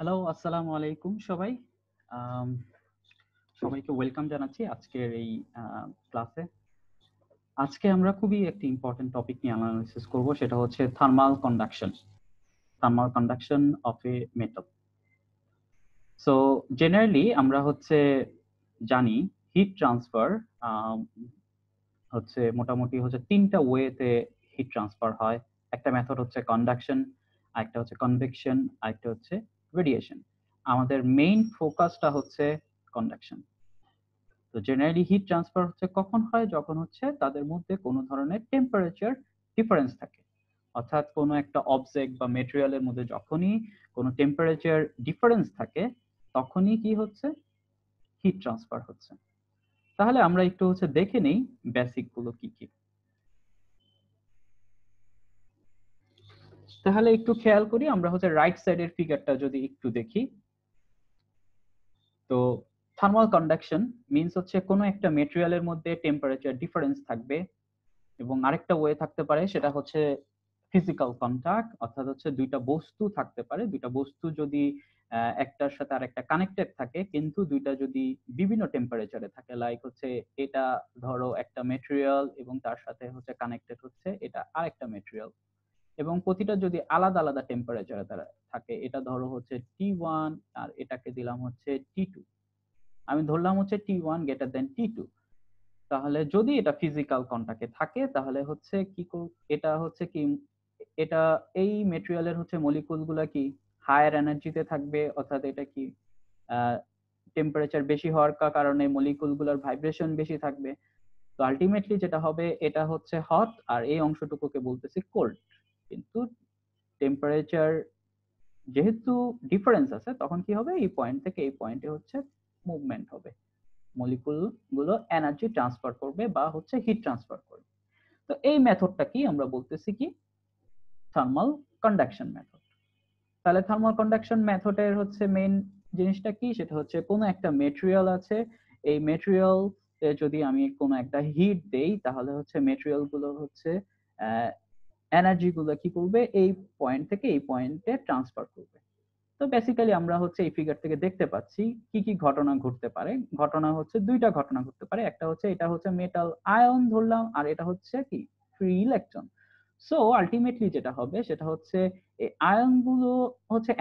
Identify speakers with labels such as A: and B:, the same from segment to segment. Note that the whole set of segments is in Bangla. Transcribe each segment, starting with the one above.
A: হ্যালো, আসসালামু আলাইকুম সবাই। আম সবাইকে ওয়েলকাম জানাচ্ছি আজকের এই ক্লাসে। আজকে আমরা খুবই একটি ইম্পর্টেন্ট টপিক নিয়ে অ্যানালাইসিস করব, সেটা হচ্ছে thermal conduction. Thermal conduction of A metal. So generally আমরা জানি হিট ট্রান্সফার মোটামুটি তিনটা ওয়েতে হিট ট্রান্সফার হয়। একটা মেথড হচ্ছে কন্ডাকশন, আরেকটা হচ্ছে কনভেকশন, আরেকটা হচ্ছে রেডিয়েশন। আমাদের মেইন ফোকাসটা হচ্ছে কন্ডাকশন। তো জেনারেলি হিট ট্রান্সফার কখন হয়? যখন তাদের মধ্যে কোনো ধরনের টেম্পারেচার ডিফারেন্স থাকে। অর্থাৎ কোনো একটা অবজেক্ট বা মেটেরিয়ালের মধ্যে যখনই কোনো টেম্পারেচার ডিফারেন্স থাকে, তখনই কি হচ্ছে? হিট ট্রান্সফার হচ্ছে। তাহলে আমরা একটু দেখে নেই বেসিক গুলো কি কি। তাহলে একটু খেয়াল করি, আমরা রাইট সাইডের ফিগারটা যদি একটু দেখি, তো থার্মাল কন্ডাকশন মিন্স কোনো একটা মেটেরিয়ালের মধ্যে টেম্পারেচার ডিফারেন্স থাকবে, এবং আরেকটা ওয়ে থাকতে পারে সেটা হচ্ছে ফিজিক্যাল কন্টাক্ট। অর্থাৎ দুইটা বস্তু থাকতে পারে, দুইটা বস্তু যদি একটার সাথে আরেকটা কানেক্টেড থাকে, কিন্তু দুইটা যদি বিভিন্ন টেম্পারেচারে থাকে, লাইক এটা ধরো একটা মেটেরিয়াল এবং তার সাথে কানেক্টেড এটা আরেকটা মেটেরিয়াল, এবং প্রতিটা যদি আলাদা আলাদা টেম্পারেচারে তারা থাকে, এটা ধরো T1 আর এটাকে দিলাম T2। আমি ধরলাম T1 গ্রেটার দেন T2। তাহলে যদি এটা ফিজিক্যাল কন্টাক্টে থাকে, তাহলে এটা কি এটা এই মেটেরিয়ালের মলিকুল গুলা কি হায়ার এনার্জিতে থাকবে, অর্থাৎ এটা কি টেম্পারেচার বেশি হওয়ার কারণে মলিকুল গুলার ভাইব্রেশন বেশি থাকবে। তো আলটিমেটলি যেটা হবে, এটা হট আর এই অংশটুকুকে বলতেছি কোল্ড। কিন্তু টেম্পারেচার যেহেতু ডিফারেন্স আছে, তখন কি হবে? এই পয়েন্ট থেকে এই পয়েন্টে মুভমেন্ট হবে, মলিকুল গুলো এনার্জি ট্রান্সফার করবে বা হিট ট্রান্সফার করবে। তো এই মেথডটা কি আমরা বলতেছি কি থার্মাল কন্ডাকশন মেথড। তাহলে থার্মাল কন্ডাকশন মেথডের মেইন জিনিসটা কি? সেটা কোনো একটা মেটেরিয়াল আছে, এই মেটেরিয়াল যদি আমি কোনো একটা হিট দেই, তাহলে মেটেরিয়াল গুলো এনার্জি গুলো কি করবে? এই পয়েন্ট থেকে এই পয়েন্টে ট্রান্সফার করবে। তো বেসিক্যালি আমরা এই ফিগার থেকে দেখতে পাচ্ছি কি কি ঘটনা ঘটতে পারে। ঘটনা দুইটা ঘটনা ঘটতে পারে। একটা এটা মেটাল আয়ন ধরলাম, আর এটা কি ফ্রি ইলেকট্রন। সো আলটিমেটলি যেটা হবে সেটা এই আয়ন গুলো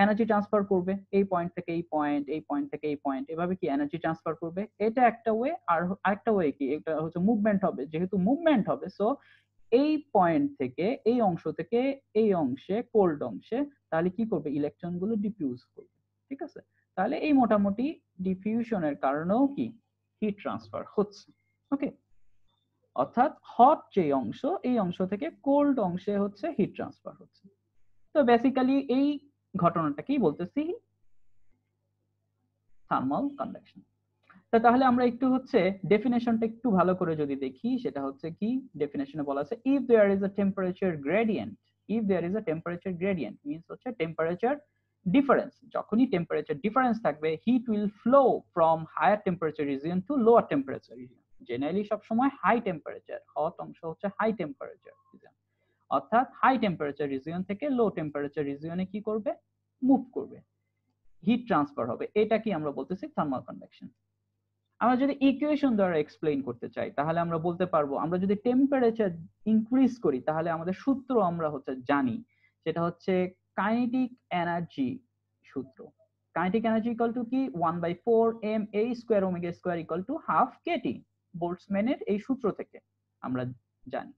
A: এনার্জি ট্রান্সফার করবে এই পয়েন্ট থেকে এই পয়েন্ট, এই পয়েন্ট থেকে এই পয়েন্ট, এভাবে কি এনার্জি ট্রান্সফার করবে। এটা একটা ওয়ে। আর আরেকটা ওয়ে কি, এটা মুভমেন্ট হবে। যেহেতু মুভমেন্ট হবে, সো এই পয়েন্ট থেকে এই অংশ থেকে এই অংশে, কোল্ড অংশে, তাহলে কি করবে? ইলেকট্রন গুলো ডিফিউজ করবে। ঠিক আছে? তাহলে এই মোটামুটি ডিফিউশনের কারণেও কি হিট ট্রান্সফার হচ্ছে। ওকে, অর্থাৎ হট যে অংশ, এই অংশ থেকে কোল্ড অংশে হিট ট্রান্সফার হচ্ছে। তো বেসিক্যালি এই ঘটনাটাকেই বলতেছি থার্মাল কন্ডাকশন। তাহলে আমরা একটু ডেফিনেশনটা একটু ভালো করে যদি দেখি, সেটা কি ডেফিনেশনে বলা আছে, if there is a temperature gradient. If there is a temperature gradient means temperature difference. যখনই টেম্পারেচার ডিফারেন্স থাকবে, heat will flow from higher temperature region to lower temperature region. Generally সবসময় হাই টেম্পারেচার, হট অংশ হাই টেম্পারেচার রিজিয়ন, অর্থাৎ হাই টেম্পারেচার রিজিয়ন থেকে লো টেম্পারেচার রিজিয়নে কি করবে? মুভ করবে, হিট ট্রান্সফার হবে। এটা কি আমরা বলতেছি থার্মাল কন্ডাকশন। আমরা যদি ইকুয়েশন দ্বারা এক্সপ্লেইন করতে চাই, তাহলে আমরা বলতে পারবো, আমরা যদি টেম্পারেচার ইনক্রিজ করি, তাহলে আমাদের সূত্র আমরা জানি, সেটা কাইনেটিক এনার্জি সূত্র। কাইনেটিক এনার্জি ইকুয়াল টু কি? 1/4 ma square omega square equal to half KT. বোল্টজম্যানের এই সূত্র থেকে আমরা জানি।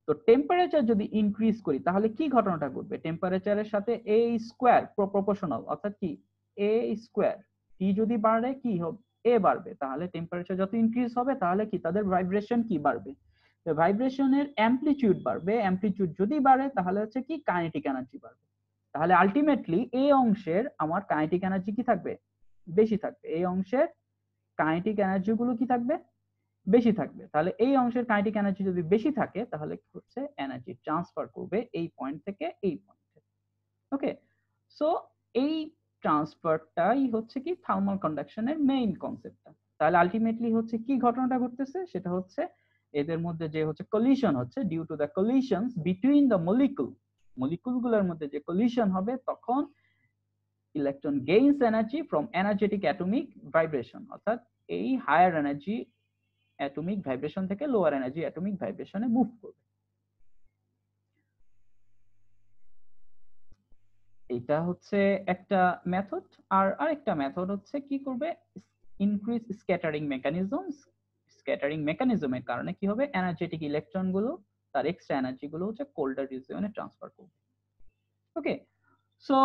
A: তো টেম্পারেচার যদি ইনক্রিজ করি, তাহলে কি ঘটনাটা ঘটবে? টেম্পারেচারের সাথে এ স্কয়ার প্রপোর্শনাল, অর্থাৎ কি এ স্কয়ার। টি যদি বাড়ে, কি হবে? এ বাড়বে। তাহলে টেম্পারেচার যত ইনক্রিজ হবে, তাহলে কি তাদের ভাইব্রেশন কি বাড়বে? তো ভাইব্রেশনের অ্যামপ্লিটিউড বাড়বে। অ্যামপ্লিটিউড যদি বাড়ে, তাহলে কি কাইনেটিক এনার্জি বাড়বে। তাহলে আলটিমেটলি এই অংশের আমার কাইনেটিক এনার্জি কি থাকবে? বেশি থাকবে। এই অংশের কাইনেটিক এনার্জি গুলো কি থাকবে? বেশি থাকবে। তাহলে এই অংশের কাইনেটিক এনার্জি যদি বেশি থাকে, তাহলে কি এনার্জি ট্রান্সফার করবে এই পয়েন্ট থেকে এই পয়েন্টে। ওকে, সো এই ট্রান্সফারটাই কি থার্মাল কন্ডাকশনের মেইন কনসেপ্টটা। তাহলে আলটিমেটলি কি ঘটনাটা ঘটতেছে? সেটা এদের মধ্যে যে কলিশন হচ্ছে, due to the collisions between the molecule, molecule গুলোর মধ্যে যে কলিশন হবে, তখন electron gains energy from energetic atomic vibration, অর্থাৎ এই হায়ার এনার্জি অ্যাটমিক ভাইব্রেশন থেকে লোয়ার এনার্জি অ্যাটমিক ভাইব্রেশনে মুভ করবে। এটা হচ্ছে একটা মেথড। আর আরেকটা মেথড হচ্ছে কি করবে, ইনক্রিজ স্ক্যাটারিং মেকানিজম। স্ক্যাটারিং মেকানিজমের কারণে কি হবে, এনার্জেটিক ইলেকট্রন গুলো তার এক্সট্রা এনার্জি গুলো হচ্ছে কোল্ডার রিজিয়নে ট্রান্সফার করবে। ওকে, সো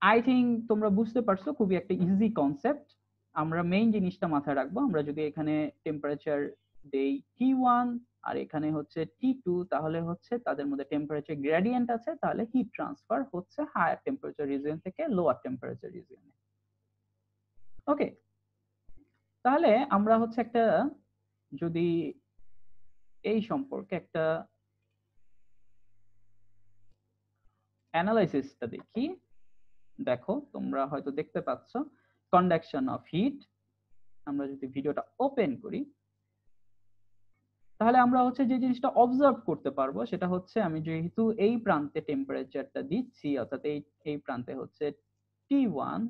A: আই থিঙ্ক তোমরা বুঝতে পারছো, খুবই একটা ইজি কনসেপ্ট। আমরা মেইন জিনিসটা মাথায় রাখবো, আমরা যদি এখানে টেম্পারেচার দেই T1 আর এখানে হচ্ছে T2, তাহলে হচ্ছে তাদের মধ্যে টেম্পারেচার গ্রেডিয়েন্ট আছে, তাহলে হিট ট্রান্সফার হচ্ছে হায়ার টেম্পারেচার রিজিয়ন থেকে লোয়ার টেম্পারেচার রিজিয়নে। ওকে, তাহলে আমরা হচ্ছে একটা যদি এই সম্পর্কে একটা অ্যানালাইসিসটা দেখি, দেখো তোমরা হয়তো দেখতে পাচ্ছ কন্ডাকশন অফ হিট। আমরা যদি ভিডিওটা ওপেন করি, তাহলে আমরা হচ্ছে যে জিনিসটা অবজার্ভ করতে পারবো সেটা হচ্ছে, আমি যেহেতু এই প্রান্তে টেম্পারেচারটা দিচ্ছি, অর্থাৎ এই প্রান্তে হচ্ছে T1,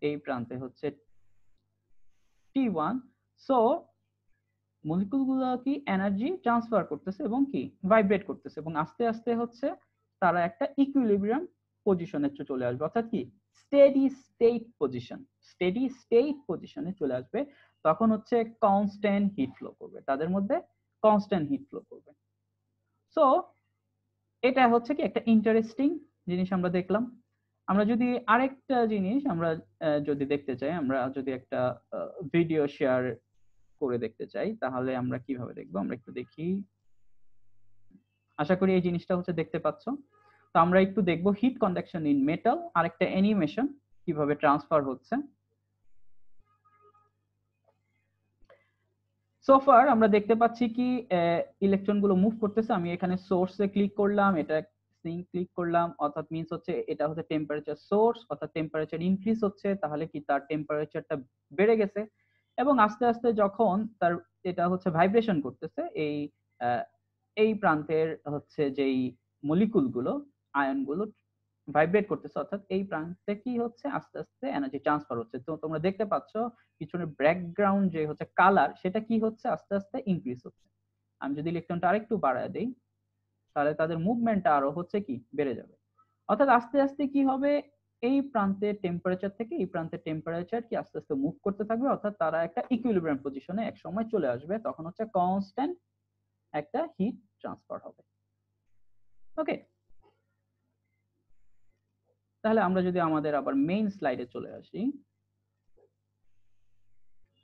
A: এই প্রান্তে হচ্ছে T1, সো মলিকুল গুলো কি এনার্জি ট্রান্সফার করতেছে এবং কি ভাইব্রেট করতেছে, এবং আস্তে আস্তে হচ্ছে তারা একটা ইকুইলিব্রিয়াম পজিশনে চলে আসবে, অর্থাৎ কি steady state position, steady state পজিশনে চলে আসবে। তখন হচ্ছে কনস্ট্যান্ট হিট ফ্লো করবে, তাদের মধ্যে কনস্ট্যান্ট হিট ফ্লো করবে। সো এটা হচ্ছে কি একটা ইন্টারেস্টিং জিনিস আমরা দেখলাম। আমরা যদি আরেকটা জিনিস আমরা যদি দেখতে চাই, আমরা যদি একটা ভিডিও শেয়ার করে দেখতে চাই, তাহলে আমরা কিভাবে দেখবো, আমরা একটু দেখি। আশা করি এই জিনিসটা হচ্ছে দেখতে পাচ্ছ। তো আমরা একটু দেখবো হিট কন্ডাকশন ইন মেটাল, আরেকটা অ্যানিমেশন কিভাবে ট্রান্সফার হচ্ছে। সোফার আমরা দেখতে পাচ্ছি কি ইলেকট্রন গুলো মুভ করতেছে। আমি এখানে সোর্সে ক্লিক করলাম, এটা সিঙ্ক ক্লিক করলাম, অর্থাৎ মিন্স হচ্ছে এটা হচ্ছে টেম্পারেচার সোর্স, অর্থাৎ টেম্পারেচার ইনক্রিজ হচ্ছে, তাহলে কি তার টেম্পারেচারটা বেড়ে গেছে, এবং আস্তে আস্তে যখন তার এটা হচ্ছে ভাইব্রেশন করতেছে, এই প্রান্তের হচ্ছে যেই মলিকুল গুলো, আয়ন গুলো ভাইব্রেট করতেছে, অর্থাৎ এই প্রান্তে কি হচ্ছে আস্তে আস্তে এনার্জি ট্রান্সফার হচ্ছে। তো তোমরা দেখতে পাচ্ছ পিছনের ব্যাকগ্রাউন্ড যে হচ্ছে কালার, সেটা কি হচ্ছে আস্তে আস্তে ইনক্রিজ হচ্ছে। আমি যদি ইলেকট্রনটা আরেকটু বাড়ায় দেই, তাহলে তাদের মুভমেন্টটা আরো হচ্ছে কি বেড়ে যাবে, অর্থাৎ আস্তে আস্তে কি হবে, এই প্রান্তে টেম্পারেচার থেকে এই প্রান্তে টেম্পারেচার কি আস্তে আস্তে মুভ করতে থাকবে, অর্থাৎ তারা একটা ইকুইলিব্রিয়াম পজিশনে এক সময় চলে আসবে, তখন হচ্ছে কনস্ট্যান্ট একটা হিট ট্রান্সফার হবে। ওকে, তাহলে আমরা যদি আমাদের আবার মেইন স্লাইডে চলে আসি,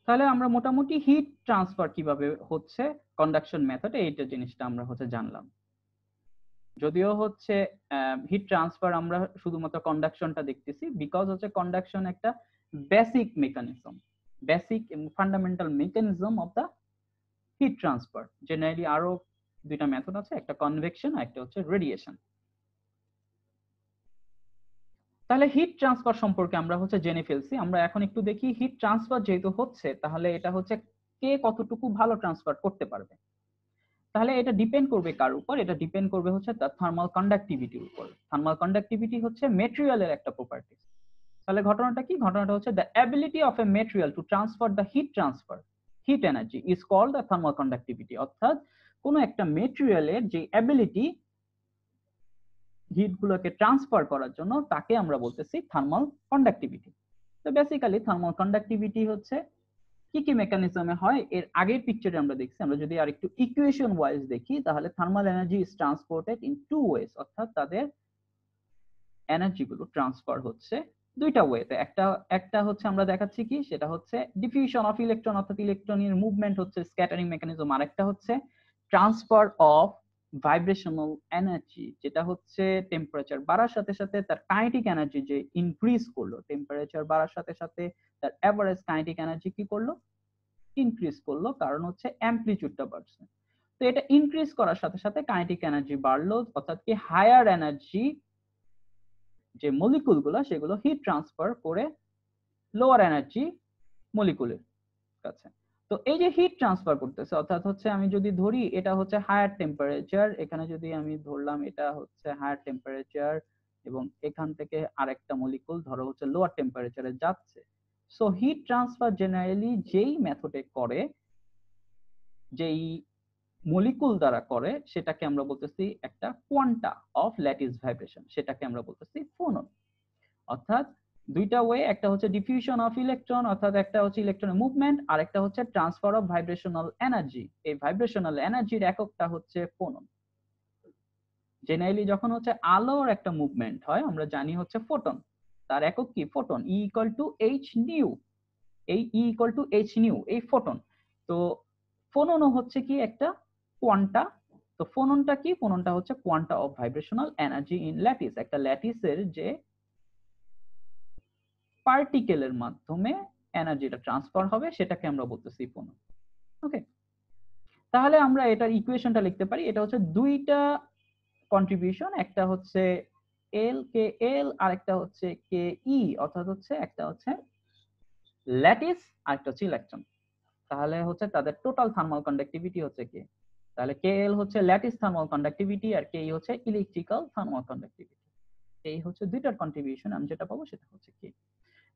A: তাহলে আমরা মোটামুটি হিট ট্রান্সফার কিভাবে হচ্ছে কন্ডাকশন মেথডে, এইটা জিনিসটা আমরা হচ্ছে জানলাম। যদিও হচ্ছে হিট ট্রান্সফার আমরা শুধুমাত্র কন্ডাকশনটা দেখতেছি, বিকজ হচ্ছে কন্ডাকশন একটা বেসিক মেকানিজম, বেসিক এবং fundamental mechanism of the heat transfer. Generally আরো দুইটা মেথড আছে, একটা কনভেকশন আর একটা হচ্ছে রেডিয়েশন। তাহলে হিট ট্রান্সফার সম্পর্কে আমরা হচ্ছে জেনে ফেলছি। আমরা এখন একটু দেখি হিট ট্রান্সফার যেহেতু হচ্ছে, তাহলে এটা হচ্ছে কে কতটুকু ভালো ট্রান্সফার করতে পারবে। তাহলে এটা ডিপেন্ড করবে কার উপর, এটা ডিপেন্ড করবে হচ্ছে তার থার্মাল কন্ডাক্টিভিটির উপর। থার্মাল কন্ডাক্টিভিটি হচ্ছে মেটেরিয়ালের একটা প্রপার্টি। তাহলে ঘটনাটা কি, ঘটনাটা হচ্ছে the ability of a material to transfer the heat energy is called the thermal conductivity, অর্থাৎ কোন একটা মেটেরিয়ালের যে অ্যাবিলিটি হিট গুলোকে ট্রান্সফার করার জন্য, তাকে আমরা বলতেছি থার্মাল কন্ডাক্টিভিটি। তো বেসিক্যালি থার্মাল কন্ডাক্টিভিটি হচ্ছে কি কি মেকানিজমে হয়, এর আগের পিকচারে আমরা দেখছি। আমরা যদি আরেকটু ইকুয়েশন ওয়াইজ দেখি, তাহলে thermal energy is transported in two ways, অর্থাৎ তাদের এনার্জি গুলো ট্রান্সফার হচ্ছে দুইটা ওয়েতে। একটা হচ্ছে আমরা দেখাচ্ছি কি, সেটা হচ্ছে ডিফিউশন অফ ইলেকট্রন, অর্থাৎ ইলেকট্রনের মুভমেন্ট হচ্ছে স্ক্যাটারিং মেকানিজম। আরেকটা হচ্ছে ট্রান্সফার অফ ভাইব্রেশনাল এনার্জি, যেটা হচ্ছে টেম্পারেচার বাড়ার সাথে সাথে তার কাইনেটিক এনার্জি যে ইনক্রিজ করলো, টেম্পারেচার বাড়ার সাথে সাথে তার এভারেজ কাইনেটিক এনার্জি কি করলো, ইনক্রিজ করলো, কারণ হচ্ছে অ্যামপ্লিটিউডটা বাড়ছে। তো এটা ইনক্রিজ করার সাথে সাথে কাইনেটিক এনার্জি বাড়লো, অর্থাৎ কি হায়ার এনার্জি যে মলিকুল গুলো সেগুলো হিট ট্রান্সফার করে লোয়ার এনার্জি মলিকুলের কাছে। তো এই যে হিট ট্রান্সফার করতেছে, অর্থাৎ হচ্ছে আমি যদি ধরি এটা হচ্ছে হায়ার টেম্পারেচার, এখানে যদি আমি ধরলাম এটা হচ্ছে হায়ার টেম্পারেচার এবং এখান থেকে আরেকটা মলিকুল ধরো হচ্ছে লোয়ার টেম্পারেচারে যাচ্ছে। সো হিট ট্রান্সফার জেনারেলি যেই মেথডে করে, যেই মলিকুল দ্বারা করে, সেটাকে আমরা বলতেছি একটা কোয়ান্টা অফ ল্যাটিস ভাইব্রেশন, সেটাকে আমরা বলতেছি ফোনন। অর্থাৎ দুইটা ওয়ে, একটা হচ্ছে ডিফিউশন অফ ইলেকট্রন, অর্থাৎ একটা হচ্ছে ইলেকট্রনের মুভমেন্ট, আর একটা হচ্ছে ট্রান্সফার অফ ভাইব্রেশনাল এনার্জি। এই ভাইব্রেশনাল এনার্জির এককটা হচ্ছে ফোনন। জেনারেলি যখন হচ্ছে আলোর একটা মুভমেন্ট হয়, আমরা জানি হচ্ছে ফোটন, তার একক কি photon, E equal to H nu. এই E equal to H nu, এই ফোটন। তো ফোননও হচ্ছে কি একটা কোয়ান্টা। তো ফোননটা কি, ফোননটা হচ্ছে quanta of vibrational energy in lattice. একটা ল্যাটিসের যে পার্টিকেলের মাধ্যমে এনার্জিটা ট্রান্সফার হবে, সেটাকে আমরা বলতেছি ফোনন। ওকে, তাহলে আমরা এটার ইকুয়েশনটা লিখতে পারি। এটা হচ্ছে দুইটা কন্ট্রিবিউশন, একটা হচ্ছে এল কে এল, আর একটা হচ্ছে কে ই, অর্থাৎ হচ্ছে একটা হচ্ছে ল্যাটিস আর একটা হচ্ছে ইলেকট্রন। তাহলে হচ্ছে তাদের টোটাল থার্মাল কন্ডাক্টিভিটি হচ্ছে কে, তাহলে কে এল হচ্ছে ল্যাটিস থার্মাল কন্ডাক্টিভিটি, আর কে ই হচ্ছে ইলেকট্রিক্যাল থার্মাল কন্ডাক্টিভিটি। এই হচ্ছে দুইটার কন্ট্রিবিউশন, আমি যেটা পাবো সেটা হচ্ছে কে।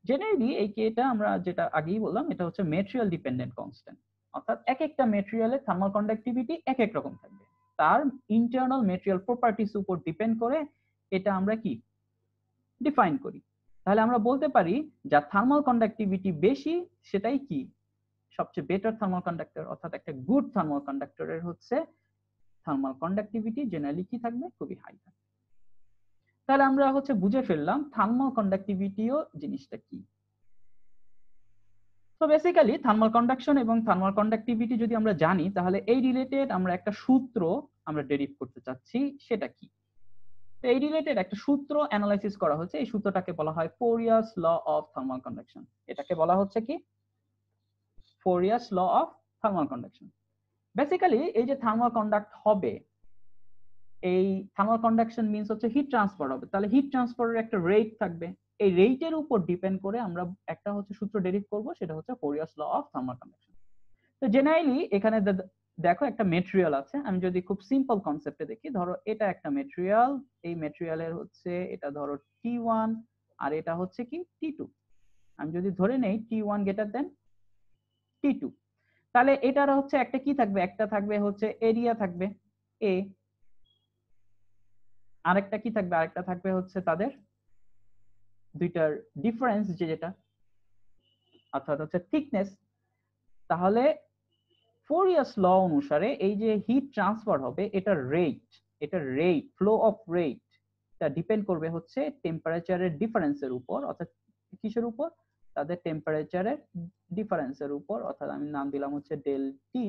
A: জেনারেলি এই কেটা আমরা যেটা আগেই বললাম, এটা হচ্ছে মেটেরিয়াল ডিপেন্ডেন্ট কনস্ট্যান্ট। অর্থাৎ এক একটা মেটেরিয়ালের থার্মাল কন্ডাক্টিভিটি এক এক রকম থাকবে, তার ইন্টারনাল মেটেরিয়াল প্রপার্টিস উপর ডিপেন্ড করে এটা আমরা কি ডিফাইন করি। তাহলে আমরা বলতে পারি যা থার্মাল কন্ডাক্টিভিটি বেশি সেটাই কি সবচেয়ে বেটার থার্মাল কন্ডাক্টর। অর্থাৎ একটা গুড থার্মাল কন্ডাক্টরের হচ্ছে থার্মাল কন্ডাক্টিভিটি জেনারেলি কি থাকবে, খুবই হাই থাকবে। তাহলে আমরা হচ্ছে বুঝে ফেললাম থার্মাল কন্ডাক্টিভিটিও জিনিসটা কি। তো বেসিক্যালি থার্মাল কন্ডাকশন এবং থার্মাল কন্ডাক্টিভিটি যদি আমরা জানি, তাহলে এই রিলেটেড আমরা একটা সূত্র আমরা ডেরিভ করতে চাচ্ছি, সেটা কি। তো এই রিলেটেড একটা সূত্র অ্যানালাইসিস করা হচ্ছে, এই সূত্রটাকে বলা হয় Fourier's law of thermal conduction. এটাকে বলা হচ্ছে কি Fourier's law of thermal conduction. Basically এই যে থার্মাল কন্ডাক্ট হবে, এই থার্মাল কন্ডাকশন মিন্স হচ্ছে হিট ট্রান্সফার হবে, তাহলে হিট ট্রান্সফারের একটা রেট থাকবে। এই রেটের উপর ডিপেন্ড করে আমরা একটা হচ্ছে সূত্র ডেরিভ করব, সেটা হচ্ছে ফোরিয়ারস ল অফ থার্মাল কন্ডাকশন। তো জেনারেলি এখানে দেখো একটা মেটেরিয়াল আছে, আমি যদি খুব সিম্পল কনসেপ্টে দেখি, ধরো এটা একটা মেটেরিয়াল, এই মেটেরিয়ালের হচ্ছে এটা ধরো T1 আর এটা হচ্ছে কি T2। আমি যদি ধরে নেই T1 গ্রেটার দেন T2, তাহলে এটার হচ্ছে একটা কি থাকবে, একটা থাকবে হচ্ছে এরিয়া থাকবে এ, আরেকটা কি থাকবে, আরেকটা থাকবে হচ্ছে তাদের দুইটার ডিফারেন্স যেটা, অর্থাৎ হচ্ছে থিকনেস। তাহলে ফোরিয়ারস ল অনুসারে এই যে হিট ট্রান্সফার হবে, এটা রেট ফ্লো অফ রেট টা ডিপেন্ড করবে হচ্ছে টেম্পারেচারের ডিফারেন্সের উপর। অর্থাৎ কিসের উপর, তাদের টেম্পারেচারের ডিফারেন্সের উপর। অর্থাৎ আমি নাম দিলাম হচ্ছে ডেল টি,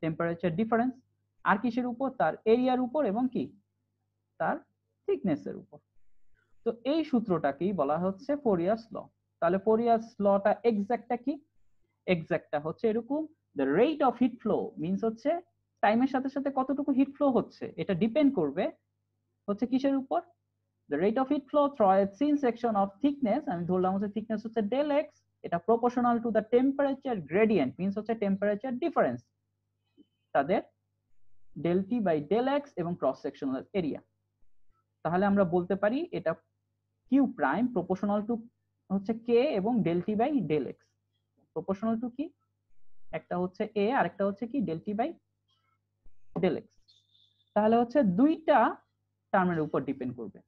A: টেম্পারেচার ডিফারেন্স। আর কিসের উপর, তার এরিয়ার উপর এবং কি তার থিকনেসের উপর। তো এই সূত্রটাকেই বলা হচ্ছে ফোরিয়ারস ল। তাহলে ফোরিয়ারস লটা এক্সাক্টটা কি, এক্সাক্টটা হচ্ছে এরকম, the rate of heat flow means হচ্ছে টাইমের সাথে সাথে কতটুকু হিট ফ্লো হচ্ছে, এটা ডিপেন্ড করবে হচ্ছে কিসের উপর, the rate of heat flow through a thin section of thickness, আমি ধরলাম হচ্ছে থিকনেস হচ্ছে ডেল এক্স, এটা proportional to the temperature gradient means হচ্ছে টেম্পারেচার ডিফারেন্স, তাদের del T by del x এবং ক্রস সেকশনাল এরিয়া। তাহলে আমরা বলতে পারি এটা কিউ প্রাইম প্রপোর্শনাল টু হচ্ছে কে এবং del T by del x. Proportional to কি, একটা হচ্ছে এ আর একটা হচ্ছে কি del T by del x. তাহলে হচ্ছে দুইটা টার্মের উপর ডিপেন্ড করবে।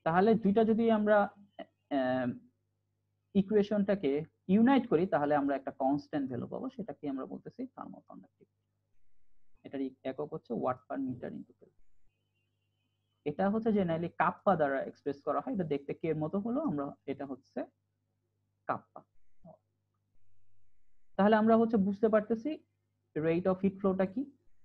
A: তাহলে দুইটা যদি আমরা ইকুয়েশনটাকে ইউনাইট করি, তাহলে আমরা একটা কনস্ট্যান্ট ভ্যালু পাবো, সেটাকে আমরা বলতেছি থার্মাল কন্ডাক্টিভিটি। এটার একক হচ্ছে watt per metre into kelvin. এটা হচ্ছে জেনারেলি কাপ্পা দ্বারা এক্সপ্রেস করা হয়, এটা দেখতে কে এর মতো হলো, আমরা এটা হচ্ছে কাপ্পা। তাহলে আমরা হচ্ছে বুঝতে পারতেছি রেট অফ হিট ফ্লোটা কি।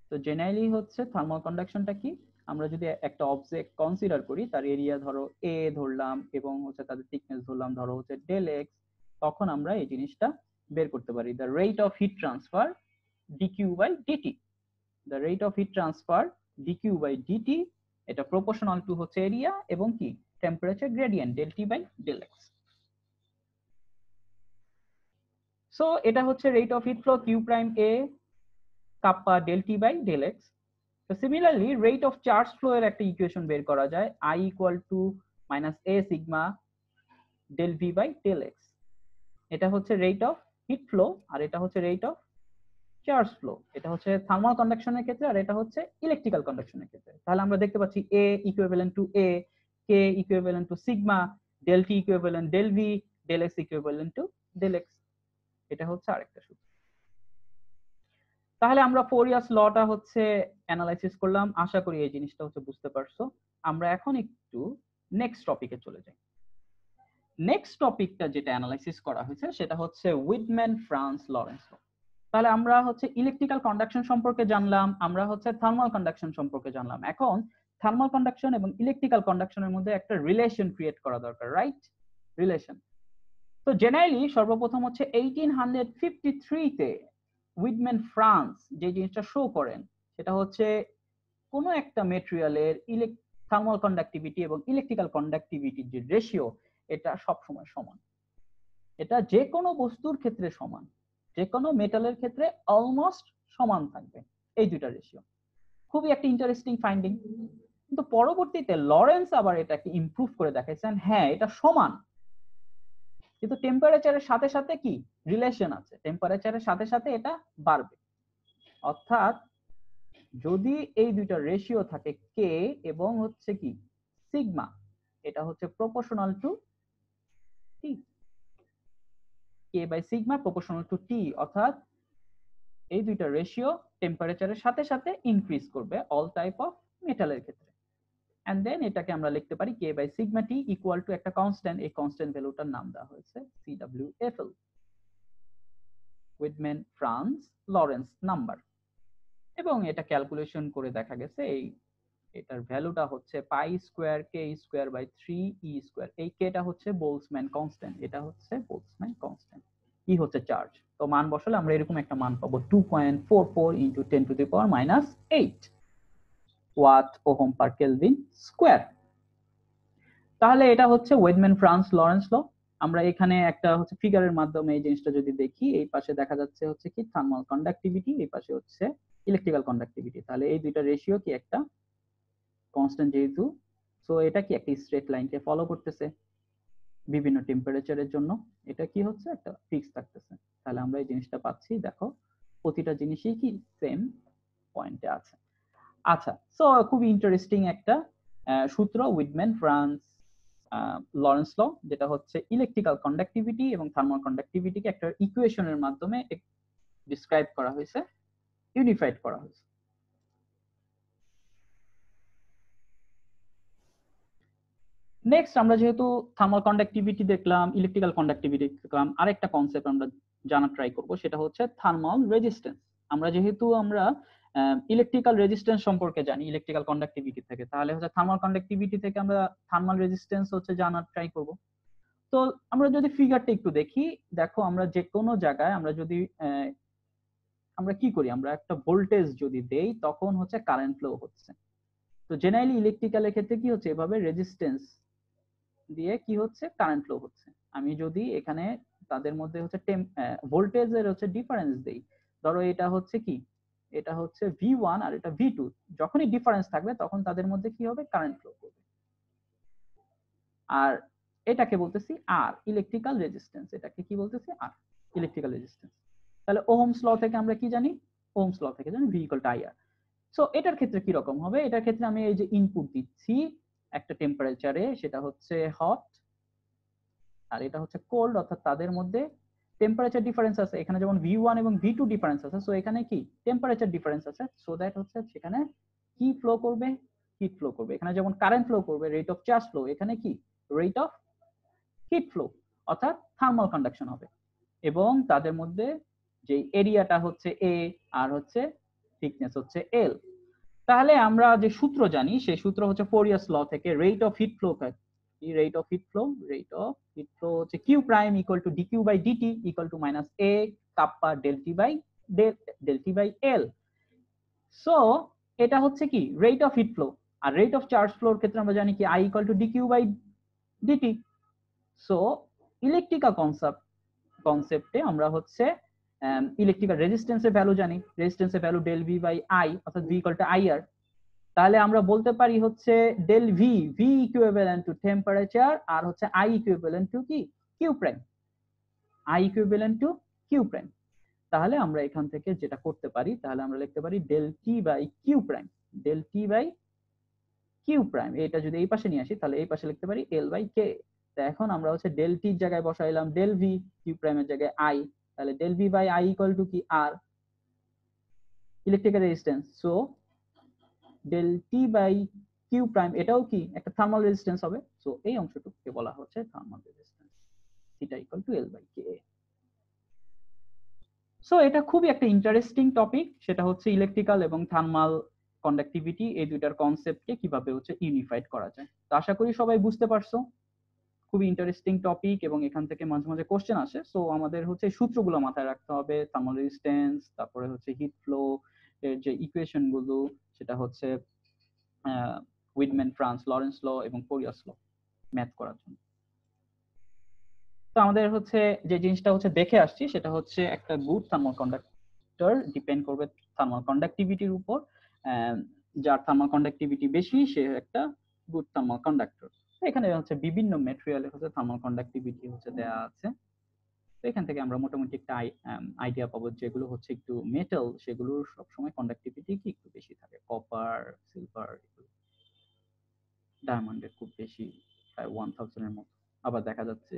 A: তো জেনারেলি হচ্ছে থার্মাল কন্ডাকশনটা কি, আমরা যদি একটা অবজেক্ট কনসিডার করি, তার এরিয়া ধরো এ ধরলাম এবং হচ্ছে তাদের থিকনেস ধরলাম ধরো হচ্ছে ডেল এক্স, তখন আমরা এই জিনিসটা বের করতে পারি, the rate of heat transfer dQ by dt. The rate of heat transfer dQ by dt, এটা প্রপোর্শনাল টু হচ্ছে এরিয়া এবং কি temperature gradient del T by del X. So এটা হচ্ছে rate of heat flow Q prime A kappa del T by del X. তো similarly rate of charge flow এর একটা ইকুয়েশন বের করা যায়, I equal to minus a sigma del V by del x. এটা হচ্ছে রেট অফ হিট ফ্লো আর এটা হচ্ছে রেট অফ চার্জ ফ্লো। এটা হচ্ছে থার্মাল কন্ডাকশনের ক্ষেত্রে আর এটা হচ্ছে ইলেকট্রিক্যাল কন্ডাকশনের ক্ষেত্রে। তাহলে আমরা দেখতে পাচ্ছি a equivalent to a, k equivalent to সিগমা, del t equivalent del v, del x equivalent to del x। এটা হচ্ছে আরেকটা সূত্র। তাহলে আমরা ফোরিয়াস লটা হচ্ছে অ্যানালাইসিস করলাম, আশা করি এই জিনিসটা হচ্ছে বুঝতে পারছো। আমরা এখন একটু নেক্সট টপিকে চলে যাই। নেক্সট টপিকটা যেটা অ্যানালাইসিস করা হয়েছে সেটা হচ্ছে উইডম্যান ফ্রান্স লরেন্স ল। তাহলে আমরা হচ্ছে ইলেকট্রিক্যাল কন্ডাকশন সম্পর্কে জানলাম, আমরা হচ্ছে থার্মাল কন্ডাকশন সম্পর্কে জানলাম। এখন থার্মাল কন্ডাকশন এবং ইলেকট্রিক্যাল কন্ডাকশনের মধ্যে একটা রিলেশন ক্রিয়েট করা দরকার, রাইট? রিলেশন। তো জেনারেলি সর্বপ্রথম হচ্ছে 1853 তে উইডম্যান ফ্রান্স যে জিনিসটা শো করেন সেটা হচ্ছে কোনো একটা মেটেরিয়ালের থার্মাল কন্ডাক্টিভিটি এবং ইলেকট্রিক্যাল কন্ডাক্টিভিটির যে রেশিও এটা সবসময় সমান। এটা যে কোনো বস্তুর ক্ষেত্রে সমান, যে কোনো মেটালের ক্ষেত্রে অলমোস্ট সমান থাকবে এই দুইটা রেশিও। খুবই একটা ইন্টারেস্টিং ফাইন্ডিং। কিন্তু পরবর্তীতে লরেন্স আবার এটাকে ইমপ্রুভ করে দেখাইছেন, হ্যাঁ এটা সমান, কিন্তু টেম্পারেচারের সাথে সাথে কি রিলেশন আছে, টেম্পারেচারের সাথে সাথে এটা বাড়বে। অর্থাৎ যদি এই দুইটা রেশিও থাকে কে এবং হচ্ছে কি সিগমা, এটা হচ্ছে proportional to T, K by sigma proportional to T, অর্থাৎ এই দুইটা রেশিও টেম্পারেচারের সাথে সাথে ইনক্রিজ করবে অল টাইপ অফ মেটালের ক্ষেত্রে। এন্ড দেন এটাকে আমরা লিখতে পারি K by sigma T equal to একটা কনস্ট্যান্ট, এই কনস্ট্যান্ট ভ্যালুটার নাম দেওয়া হয়েছে CWFL, Wiedemann Franz Lorenz number. এবং এটা ক্যালকুলেশন করে দেখা গেছে এই এটার ভ্যালুটা হচ্ছে pi square k square by 3 e square. এই কেটা হচ্ছে বোলসম্যান কনস্ট্যান্ট, এটা হচ্ছে বোলসম্যান কনস্ট্যান্ট। ই হচ্ছে চার্জ। তো মান বসালে আমরা এরকম একটা মান পাবো 2.44 into 10 to the power minus 8 watt ohm per kelvin square. তাহলে এটা হচ্ছে উইডম্যান ফ্রান্স লরেন্স ল। আমরা এখানে একটা হচ্ছে ফিগারের মাধ্যমে এই জিনিসটা যদি দেখি, এই পাশে দেখা যাচ্ছে হচ্ছে কি থার্মাল কন্ডাক্টিভিটি, এই পাশে হচ্ছে ইলেকট্রিক্যাল কন্ডাক্টিভিটি। তাহলে এই দুইটা রেশিও কি একটা কনস্ট্যান্ট যেহেতু, সো এটা কি একটা স্ট্রেট লাইনকে ফলো করতেছে বিভিন্ন টেম্পারেচারের জন্য, এটা কি হচ্ছে একটা ফিক্স থাকতেছে। তাহলে আমরা এই জিনিসটা পাচ্ছি, দেখো প্রতিটা জিনিসই কি সেম পয়েন্টে আছে। আচ্ছা, সো খুবই ইন্টারেস্টিং একটা সূত্র উইডম্যান ফ্রান্স লরেন্স ল, যেটা হচ্ছে ইলেকট্রিক্যাল কন্ডাক্টিভিটি এবং থার্মাল কন্ডাক্টিভিটিকে একটা ইকুয়েশনের মাধ্যমে ডিসক্রাইব করা হয়েছে, ইউনিফাইড করা হয়েছে। নেক্সট আমরা যেহেতু থার্মাল কন্ডাক্টিভিটি দেখলাম, ইলেকট্রিক্যাল কন্ডাক্টিভিটি দেখলাম, আরেকটা কনসেপ্ট আমরা জানার ট্রাই করব, সেটা হচ্ছে থার্মাল রেজিস্ট্যান্স। আমরা যেহেতু ইলেকট্রিক্যাল রেজিস্ট্যান্স সম্পর্কে জানি ইলেকট্রিক্যাল কন্ডাক্টিভিটি থেকে, তাহলে হচ্ছে থার্মাল কন্ডাক্টিভিটি থেকে আমরা থার্মাল রেজিস্ট্যান্স হচ্ছে জানার ট্রাই করব। তো আমরা যদি ফিগারটা একটু দেখি, দেখো আমরা যে কোনো জায়গায় আমরা যদি আমরা কি করি, আমরা একটা ভোল্টেজ যদি দেই তখন হচ্ছে কারেন্ট ফ্লো হচ্ছে। তো জেনারেলি ইলেকট্রিক্যালের ক্ষেত্রে কি হচ্ছে, এভাবে রেজিস্ট্যান্স দিয়ে কি হচ্ছে কারেন্ট ফ্লো হচ্ছে। আমি যদি এখানে তাদের মধ্যে হচ্ছে ভোল্টেজের হচ্ছে ডিফারেন্স দেই, ধরো এটা হচ্ছে কি, এটা হচ্ছে V1 আর এটা V2, যখনই ডিফারেন্স থাকবে তখন তাদের মধ্যে কি হবে, কারেন্ট ফ্লো করবে। আর এটাকে বলতেছি আর ইলেকট্রিক্যাল রেজিস্ট্যান্স, এটাকে কি বলতেছি আর ইলেকট্রিক্যাল রেজিস্ট্যান্স। তাহলে ওহমস ল থেকে আমরা কি জানি, ওহমস ল থেকে জানি V equal to IR। So এটার ক্ষেত্রে কি রকম হবে, এটার ক্ষেত্রে আমি এই যে ইনপুট দিচ্ছি একটা টেম্পারেচারে, সেটা হচ্ছে হট আর এটা হচ্ছে কোল্ড, অর্থাৎ তাদের মধ্যে টেম্পারেচার ডিফারেন্স আছে। এখানে যেমন V1 এবং V2 ডিফারেন্স আছে, সো এখানে কি টেম্পারেচার ডিফারেন্স আছে, সো দ্যাট হচ্ছে সেখানে কি ফ্লো করবে, হিট ফ্লো করবে। এখানে যেমন কারেন্ট ফ্লো করবে, রেট অফ চার্জ ফ্লো, এখানে কি রেট অফ হিট ফ্লো, অর্থাৎ থার্মাল কন্ডাকশন হবে। এবং তাদের মধ্যে যে এরিয়াটা হচ্ছে A আর হচ্ছে থিকনেস হচ্ছে L। তাহলে আমরা যে সূত্র জানি সেই সূত্র হচ্ছে ফোরিয়াস ল থেকে, rate of heat flow, rate of heat flow হচ্ছে Q prime equal to dQ by dt equal to minus A kappa del T by L। So এটা হচ্ছে কি রেট অফ হিট ফ্লো। আর রেট অফ চার্জ ফ্লোর ক্ষেত্রে আমরা জানি কি I equal to dQ by dt। So electrical কনসেপ্টে আমরা হচ্ছে ইলেকট্রিক্যাল রেজিস্ট্যান্সের ভ্যালু জানি, রেজিস্ট্যান্সের value del V by I, অর্থাৎ V ইকুয়াল টু IR। তাহলে আমরা বলতে পারি হচ্ছে del V, V equivalent to temperature, আর হচ্ছে আই ইকুইভ্যালেন্ট টু কি Q prime, I equivalent to Q prime. তাহলে আমরা এখান থেকে যেটা করতে পারি, তাহলে আমরা লিখতে পারি del T by Q prime, del T by Q prime. এটা যদি এই পাশে নিয়ে আসি তাহলে এই পাশে লিখতে পারি এল বাই কে। তো এখন আমরা হচ্ছে ডেল টির জায়গায় বসাইলাম ডেল ভি, কিউ প্রাইমের জায়গায় আই, তাহলে del V by I equal to কি R, electrical resistance. So del T by Q prime এটাও কি একটা থার্মাল রেজিস্ট্যান্স হবে। সো এই অংশটুকুকে বলা হচ্ছে thermal resistance, theta equal to L by k. So এটা খুবই একটা ইন্টারেস্টিং টপিক, সেটা হচ্ছে ইলেকট্রিক্যাল এবং থার্মাল কন্ডাক্টিভিটি এই দুইটার কনসেপ্টকে কিভাবে হচ্ছে ইউনিফাইড করা যায়। তো আশা করি সবাই বুঝতে পারছো, খুবই ইন্টারেস্টিং টপিক এবং এখান থেকে মাঝে মাঝে কোশ্চেন আসে। সো আমাদের হচ্ছে সূত্রগুলো মাথায় রাখতে হবে, থার্মাল রেজিস্ট্যান্স, তারপরে হচ্ছে হিট ফ্লো এর যে ইকুয়েশন গুলো, সেটা হচ্ছে উইডম্যান ফ্রান্স লরেন্স ল এবং ফোরিয়াস ল ম্যাথ করার জন্য। তো আমাদের হচ্ছে যে জিনিসটা হচ্ছে দেখে আসছি সেটা হচ্ছে একটা গুড থার্মাল কন্ডাক্টর ডিপেন্ড করবে থার্মাল কন্ডাক্টিভিটির উপর, যার থার্মাল কন্ডাক্টিভিটি বেশি সে একটা গুড থার্মাল কন্ডাক্টর। এখানে হচ্ছে বিভিন্ন ম্যাটেরিয়ালের হচ্ছে থার্মাল কন্ডাক্টিভিটি হচ্ছে দেয়া আছে। তো এখান থেকে আমরা মোটামুটি একটা আইডিয়া পাবো, যেগুলো হচ্ছে একটু মেটাল সেগুলোর সবসময় কন্ডাক্টিভিটি কি একটু বেশি থাকে, কপার, সিলভার, ডায়মন্ডের খুব বেশি, প্রায় 1000 এর মতো। আবার দেখা যাচ্ছে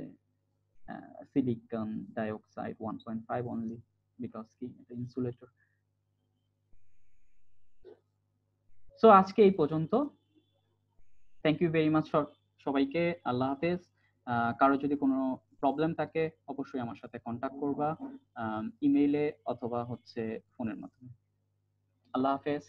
A: সিলিকন ডাইঅক্সাইড 1.5 অনলি, বিকজ কি এটা ইনসুলেটর। সো আজকে এই পর্যন্ত, থ্যাংক ইউ ভেরি মাচ সবাইকে, আল্লাহ হাফেজ। কারো যদি কোনো প্রবলেম থাকে অবশ্যই আমার সাথে কন্ট্যাক্ট করবা, ইমেইলে অথবা হচ্ছে ফোনের মাধ্যমে। আল্লাহ হাফেজ।